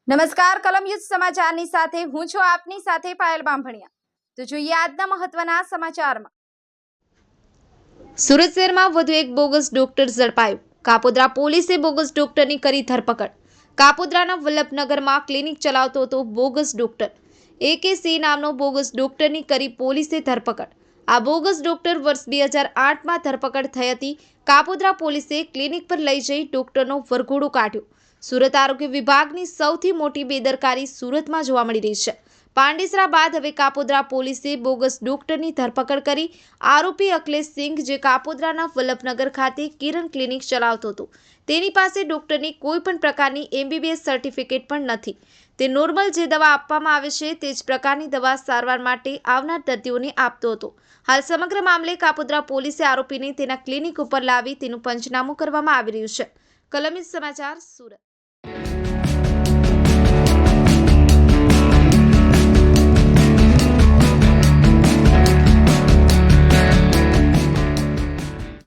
નમસ્કાર કલમ યુદ્ધ સમાચારની સાથે હું છું આપની સાથે પાયલ બામભણિયા। તો જોઈએ આજના મહત્વના સમાચારમાં। સુરત શહેરમાં વધુ એક બોગસ ડોક્ટર ઝડપાયું। કાપોદ્રા પોલીસે બોગસ ડોક્ટરની કરી ધરપકડ। કાપોદ્રાના વલ્લભનગરમાં ક્લિનિક ચલાવતો હતો બોગસ ડોક્ટર AK નામનો બોગસ ડોક્ટરની કરી પોલીસે ધરપકડ। આ બોગસ ડોક્ટર વર્ષ 2008માં ધરપકડ થઈ હતી। કાપોદ્રા પોલીસે ક્લિનિક પર લઈ જઈ ડોક્ટરનો વરઘોડો કાઢ્યો। સુરત આરોગ્ય વિભાગની સૌથી મોટી બેદરકારી સુરતમાં જોવા મળી રહી છે। પાંડેસરા બાદ હવે કાપોદ્રા પોલીસે બોગસ ડોક્ટરની ધરપકડ કરી। આરોપી અખિલેશ સિંઘ, જે કાપોદ્રાના વલ્લભનગર ખાતે કિરણ ક્લિનિક ચલાવતો હતો, તેની પાસે ડોક્ટરની કોઈ પણ પ્રકારની MBBS સર્ટિફિકેટ પણ નથી। તે નોર્મલ જે દવા આપવામાં આવે છે તે જ પ્રકારની દવા સારવાર માટે આવનાર દર્દીઓને આપતો હતો। હાલ સમગ્ર મામલે કાપોદ્રા પોલીસે આરોપીને તેના ક્લિનિક ઉપર લાવી તેનું પંચનામું કરવામાં આવી રહ્યું છે। કલમ યુદ્ધ સમાચાર, સુરત।